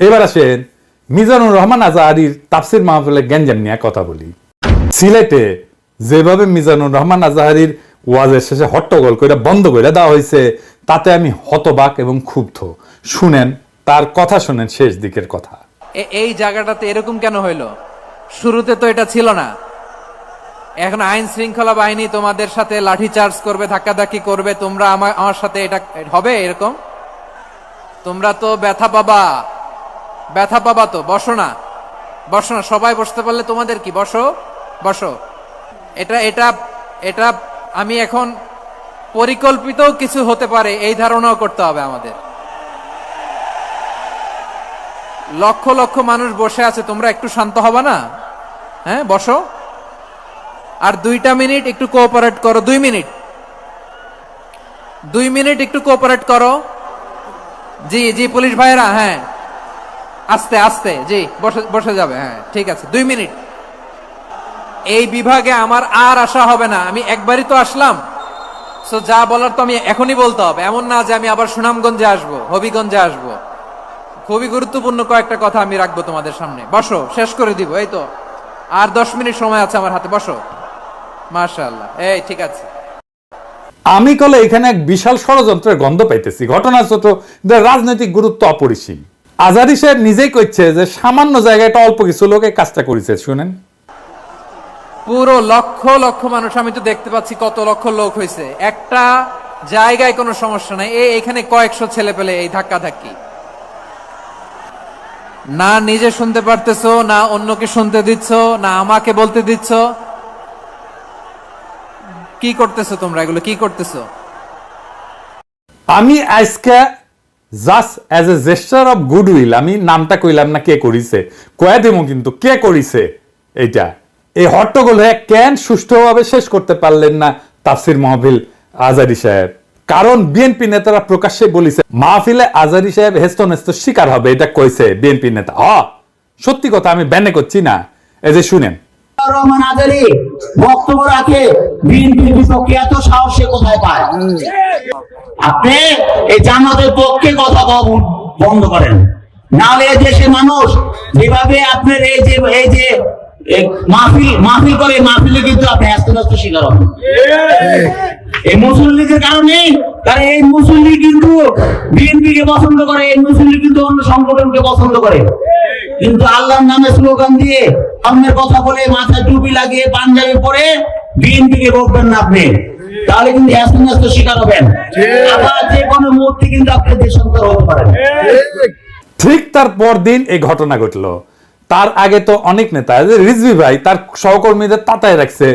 এবার আসেন মিজানুর রহমান আজাহারীর তাফসির মাহফিলে গ্যাঞ্জাম নিয়ে কথা বলি। সিলেটে যেভাবে মিজানুর রহমান আজাহারীর ওয়াজের শেষে হট্টগোল করে বন্ধ করে দেওয়া হয়েছে, তাতে আমি হতবাক এবং ক্ষুব্ধ। শুনেন তার কথা, শুনেন শেষ দিকের কথা। এই জায়গাটাতে এরকম কেন হইলো? শুরুতে তো এটা ছিল না। এখন আইন শৃঙ্খলা বাহিনী তোমাদের সাথে লাঠি চার্জ করবে, ধাক্কাধাক্কি করবে, তোমরা আমার সাথে এটা হবে এরকম? তোমরা তো ব্যথা পাবা তো। বসো না, সবাই বসতে পারলে তোমাদের কি? বসো। এটা আমি এখন পরিকল্পিত কিছু হতে পারে এই ধারণাও করতে হবে আমাদের। লক্ষ লক্ষ মানুষ বসে আছে, তোমরা একটু শান্ত হবে না? হ্যাঁ, বসো। আর 2 মিনিট একটু কোঅপারেট করো। 2 মিনিট একটু কোঅপারেট করো। জি পুলিশ ভাইরা, হ্যাঁ আস্তে জি বসে যাবে। হ্যাঁ ঠিক আছে, 2 মিনিট। এই বিভাগে আমার আর আসা হবে না। আমি একবারই তো আসলাম, সো যা বলার তো আমি এখনই বলতে হবে। এমন না যে আমি আবার সুনামগঞ্জে আসবো, হবিগঞ্জে আসবো। খুবই গুরুত্বপূর্ণ কয়েকটা কথা আমি রাখবো তোমাদের সামনে। বসো, শেষ করে দিব। এই তো আর 10 মিনিট সময় আছে আমার হাতে। বসো। মাশাআল্লাহ, এই ঠিক আছে। আমি কলে এখানে এক বিশাল ষড়যন্ত্রের গন্ধ পাইতেছি। ঘটনা ছোট, রাজনৈতিক গুরুত্ব অপরিসীম। আজাহারী সাহেব নিজেই কইছে যে সামান্য জায়গায় অল্প কিছু লোক এই কাজটা করেছে। শুনেন, পুরো লক্ষ লক্ষ মানুষ, আমি তো দেখতে পাচ্ছি কত লক্ষ লোক হয়েছে। একটা জায়গায় কোনো সমস্যা নাই। এখানে কয়েকশো ছেলে পেলে এই ধাক্কা ধাক্কি, না নিজে শুনতে পারতেছো, না অন্যকে শুনতে দিচ্ছ, না আমাকে বলতে দিচ্ছ। কি করতেছো তোমরা? এগুলো কি করতেছো? আমি আজকে just as a gesture of goodwill, আমি নামটা কইলাম না কে করিছে, কয়ে দেবো কিন্তু কে করিছে এইটা। এই হট্টগোল হয়ে কেন সুষ্ঠুভাবে শেষ করতে পারলেন না তাফসির মাহফিল আজাহারী সাহেব? কারণ বিএনপি নেতারা প্রকাশ্যে বলেছে মাহফিলে আজাহারী সাহেব হেস্তনেস্ত শিকার হবে, এটা কইছে বিএনপি নেতা। সত্যি কথা, আমি ব্যানে করছি না। এই যে শুনেন, রহমান আজাহারী বক্তব্য রাখে, বিএনপির বিপক্ষে এত সাহস সে কোথায় পায়? আপনি এই জামাতের পক্ষে কথা বন্ধ করেন, নাহলে দেশের মানুষ যেভাবে আপনার এই যে মাহফিল করে, মাহফিলে কিন্তু আপনি হ্যাস্ত শিকার হবেন এই মুসল্লিদের কারণে। কারণ এই মুসল্লি কিন্তু বিএনপিকে পছন্দ করে, এই মুসল্লি কিন্তু অন্য সংগঠনকে পছন্দ করে। কিন্তু আল্লাহর নামে স্লোগান দিয়ে, অন্যের কথা বলে, মাথায় টুপি লাগিয়ে, পাঞ্জাবি পরে বিএনপিকে বলবেন না আপনি, তাহলে কিন্তু হ্যাস্ত শিকার হবেন। আবার যে কোনো মুহূর্তে কিন্তু আপনি দেশান্তর হতে পারেন। ঠিক তার পরদিন এই ঘটনা ঘটলো। তার আগে তো অনেক নেতা, রিজভী ভাই তার সহকর্মীদের তাতায় রাখছে।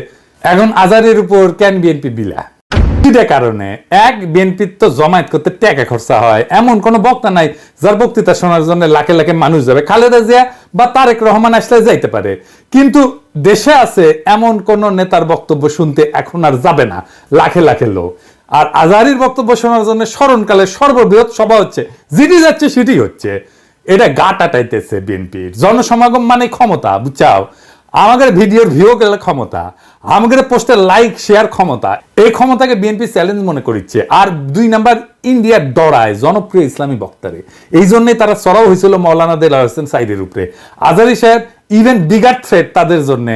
এখন আজাহারীর উপর কেন বিএনপি বিলা? কারণে এক, বিএনপির তো জমায়েত করতে টাকা খরচা হয়। এমন কোন বক্তা নাই যার বক্তৃতা শোনার জন্য লাখে লাখে মানুষ যাবে। খালেদা জিয়া বা তারেক রহমান আসলে যাইতে পারে, কিন্তু দেশে আছে এমন কোন নেতার বক্তব্য শুনতে এখন আর যাবে না লাখে লাখে লোক। আর আজাহারীর বক্তব্য শোনার জন্য স্মরণকালে সর্ববৃহৎ সভা হচ্ছে, যেটি যাচ্ছে সেটি হচ্ছে। এটা গা টাটাইতেছে বিএনপির। জনসমাগম মানে ক্ষমতা, বুঝাও। আমাদের ভিডিওর ভিউ গেলে ক্ষমতা, আমাদের পোস্টের লাইক শেয়ার ক্ষমতা। এই ক্ষমতাকে বিএনপি চ্যালেঞ্জ মনে করছে। আর 2 নাম্বার, ইন্ডিয়ার ডরায় জনপ্রিয় ইসলামী বক্তারে। এই জন্যই তারা চড়াও হয়েছিল মৌলানা দেলাওয়ার হোসেন সাইদের উপরে। আজাহারী সাহেব ইভেন বিগার থ্রেট তাদের জন্য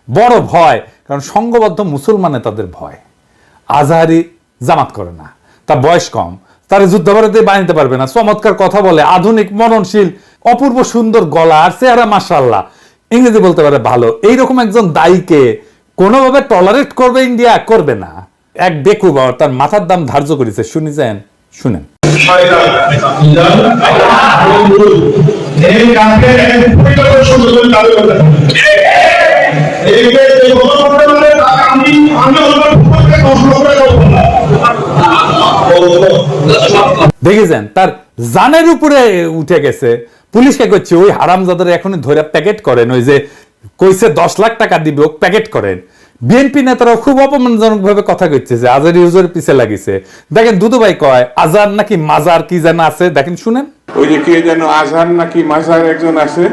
বড় ভয়, কারণ সংঘবদ্ধ মুসলমানে তাদের ভয়। আজাহারী জামাত করে না, তার বয়স কম, তারা যুদ্ধাপরাধী বানাতে পারবে না। চমৎকার কথা বলে, আধুনিক, মননশীল, অপূর্ব সুন্দর গলা আর চেহারা, মাশাআল্লাহ, ইংরেজি বলতে পারে ভালো। এইরকম একজন দায়ীকে কোনোভাবে টলারেট করবে ইন্ডিয়া? করবে না। এক বেকুব তার মাথার দাম ধার্য করেছে। শুনেছেন? শুনেন, দেখেছেন তার জানের উপরে উঠে গেছে। পুলিশকে করছে ওই হারামজাদার এখনই ধরে প্যাকেট করেন, ওই যে কইছে 10 লাখ টাকা দিবে, ও প্যাকেট করেন। বিএনপি নেতারা খুব অপমানজনক ভাবে কথা কইছে যে আজাহারী হুজুরের পিছে লাগিছে। দেখেন দুদু ভাই কয় আজাহার নাকি মাজার কি যেন আছে, দেখেন শুনেন। ওই যে কে যেন আজহার নাকি মাজার একজন আছে।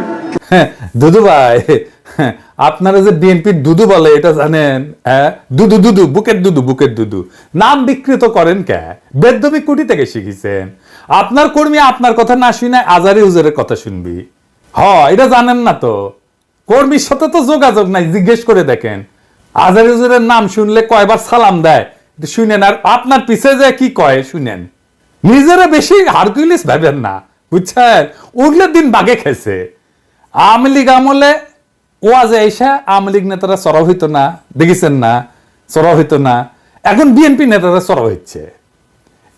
হ্যাঁ দুদু ভাই, আপনারা যে বিএনপির দুদু বলে এটা জানেন? হ্যাঁ, দুদু দুদু, বুকের দুদু নাম বিকৃত করেন কে? বেদবি কুটি থেকে শিখিছেন? আপনার কর্মী আপনার কথা না শুনে আজারি হুজুরের কথা শুনবি? এটা জানেন না তো? কর্মীর সাথে তো যোগাযোগ নাই, জিজ্ঞেস করে দেখেন। আজারি হুজুরের নাম শুনলে কয়বার সালাম দেয় শুনেন, আর আপনার পিছে যে কি কয় শুনেন। নিজেরা বেশি হারকুলিস ভাবেন না, বুঝছেন? উঠলে দিন বাগে খেছে। আওয়ামী লীগ আমলে ওয়াজে এসে আওয়ামী লীগ নেতারা চড়াও হইতো না, দেখেছেন না? চড়াও হইতো না, এখন বিএনপি নেতারা চড়াও হচ্ছে।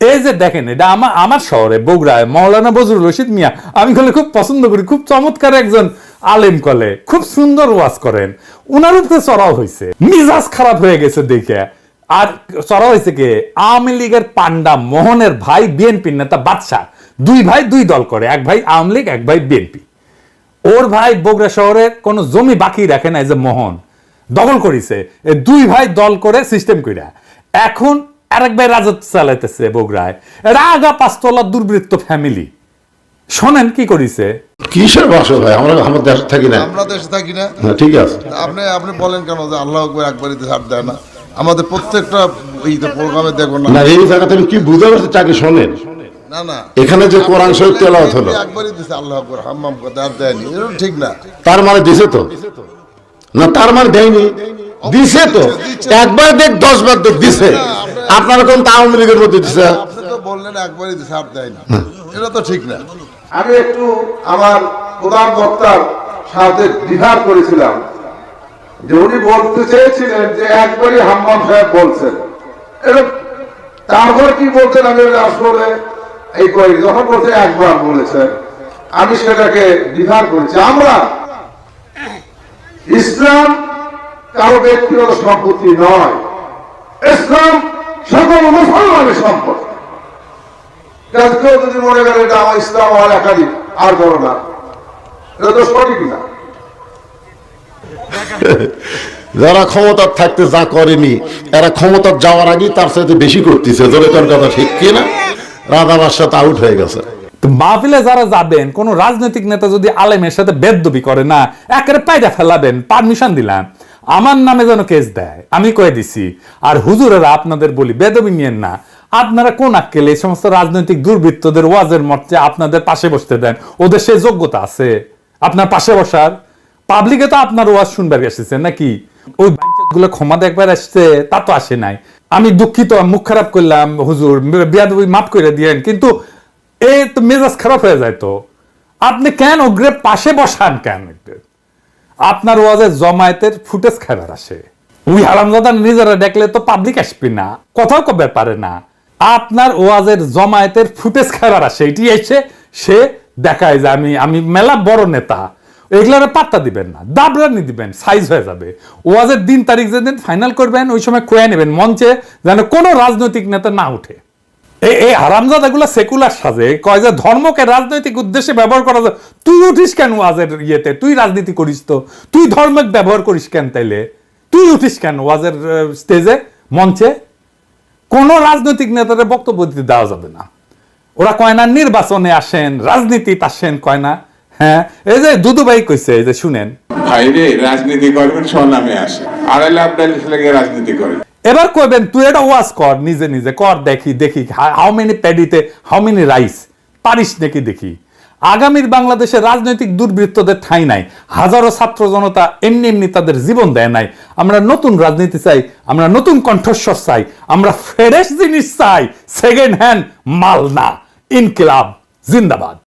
এই যে দেখেন, এটা আমার শহরে বগুড়ায় মাওলানা বজরুল রশিদ মিয়া, আমি কলে খুব পছন্দ করি, খুব চমৎকার একজন আলেম, কলে খুব সুন্দর ওয়াজ করেন, উনার উপরে চড়াও হয়েছে। মিজাজ খারাপ হয়ে গেছে দেখে। আর চড়াও হয়েছে কে? আওয়ামী লীগের পান্ডা মোহনের ভাই বিএনপি নেতা বাদশাহ, দুই ভাই দুই দল করে, এক ভাই আওয়ামী লীগ এক ভাই বিএনপি। ওর ভাই বগুড়া শহরের কোন জমি বাকি রাখে না, যে মোহন দখল করেছে, দুই ভাই দল করে সিস্টেম কইরা এখন আরেক ভাই রাজত্ব চালাইতেছে বগুড়ায়। রাগা পাঁচতলা দুর্বৃত্ত ফ্যামিলি। শোনেন কি করিছে। কিসের বাসা ভাই, আমরা আমার দেশে থাকি না। আমরা দেশে থাকি না। হ্যাঁ, ঠিক আছে। আপনি বলেন কেন যে আল্লাহ আকবার একবারই ছাড় দেয় না? আমাদের প্রত্যেকটা এই প্রোগ্রামে দেখো না, না এই জায়গা থেকে কি বুঝতে পারছি, চাকরি শোনেন না না এখানে যে কোরআন শরীফ তেলাওয়াত হলো, একবারই দিছে আল্লাহ আকবার হাম্মাম কথা আর দেয়নি, এটা ঠিক না। তার মানে দিছে তো? না তার মানে দেয়নি, দিছে তো। একবার দেখ 10 বার দেখ দিছে। আপনারা কোন আওয়ামী লীগের মধ্যে দিছে? আপনি তো বললেন একবারই দিছে আর দেয়নি, এটা তো ঠিক না। আমি একটু আমার প্রধান বক্তার সাথে দ্বিধার করেছিলাম যে উনি বলতে চেয়েছিলেন যে একবারই হাম্মাম সাহেব বলছেন, এটা তারপর কি বলছেন আমি আসলে এই করি, যখন বলছে একবার বলেছেন আমি সেটাকে দ্বিধার করেছি। আমরা ইসলাম কারো ব্যক্তিগত সম্পত্তি নয়, ইসলাম সকল মুসলমানের সম্পদ। কেউ যদি মনে করেন এটা আমার ইসলাম আমার একাধিক আর করো না, এটা তো সঠিক না। যারা ক্ষমতার থাকতে যা করেনি, এরা ক্ষমতার যাওয়ার আগেই তার সাথে বেশি করতেছে। ধরে তোর কথা ঠিক কিনা? রাধাবার সাথে আউট হয়ে গেছে। মাহফিলে যারা যাবেন, কোন রাজনৈতিক নেতা যদি আলেমের সাথে বেদবি করে না, একেবারে পায়দা ফেলাবেন, পারমিশন দিলাম, আমার নামে যেন কেস দেয়, আমি কয়ে দিছি। আর হুজুরেরা আপনাদের বলি, বেদবি নিয়েন না। আপনারা কোন আক্কেলে এই সমস্ত রাজনৈতিক দুর্বৃত্তদের ওয়াজের মঞ্চে আপনাদের পাশে বসতে দেন? ওদের সেই যোগ্যতা আছে আপনার পাশে বসার? পাবলিকে তো আপনার ওয়াজ শুনবার এসেছেন নাকি? ওই গুলো ক্ষমা দেখবার আসছে, তা তো আসে নাই। আমি দুঃখিত, মুখ খারাপ করলাম হুজুর, বিয়াদবি মাফ করে দিয়েন, কিন্তু এই তো মেজাজ খারাপ হয়ে যায়। তো আপনি কেন ওগ্রে পাশে বসান কেন? আপনার ওয়াজের জমায়েতের ফুটেজ খাবার আসে, ওই হারামজাদা নিজেরা দেখলে তো পাবলিক আসবে না, কথাও কবে পারে না। আপনার ওয়াজের জমায়েতের ফুটেজ খাবার আসে, এটি এসে সে দেখায় যে আমি মেলা বড় নেতা। এগুলোর পাত্তা দিবেন না, দাবরানি দিবেন, সাইজ হয়ে যাবে। ওয়াজের দিন তারিখ যেদিন ফাইনাল করবেন, ওই সময় কয়ে নেবেন মঞ্চে, যেন কোনো রাজনৈতিক নেতা না উঠে। এই হারামজাদাগুলো সেকুলার সাজে, কয় যে ধর্মকে রাজনৈতিক উদ্দেশ্যে ব্যবহার করা যায়। তুই উঠিস কেন ওয়াজের ইয়েতে? তুই রাজনীতি করিস তো, তুই ধর্মকে ব্যবহার করিস কেন? তাইলে তুই উঠিস কেন ওয়াজের স্টেজে, মঞ্চে? কোন রাজনৈতিক নেতাদের বক্তব্য দিতে দেওয়া যাবে না। ওরা কয় না নির্বাচনে আসেন, রাজনীতিতে আসেন, কয় না। হ্যাঁ, এই যে দুদু ভাই কইছে, এই যে শুনেন, ভাইরে রাজনীতি করবেন স্বনামে আসে, আড়াইলে আপনার ছেলেকে রাজনীতি করে। এবার কইবেন তুই এটা ওয়াজ কর, নিজে নিজে কর, দেখি হাউ মেনি প্যাডিতে হাউ মেনি রাইস, পারিস নাকি দেখি। আগামীর বাংলাদেশে রাজনৈতিক দুর্বৃত্তদের ঠাঁই নাই। হাজারো ছাত্র জনতা এমনি এমনি তাদের জীবন দেয় নাই। আমরা নতুন রাজনীতি চাই, আমরা নতুন কণ্ঠস্বর চাই, আমরা ফ্রেশ জিনিস চাই, সেকেন্ড হ্যান্ড মাল না। ইনকিলাব জিন্দাবাদ।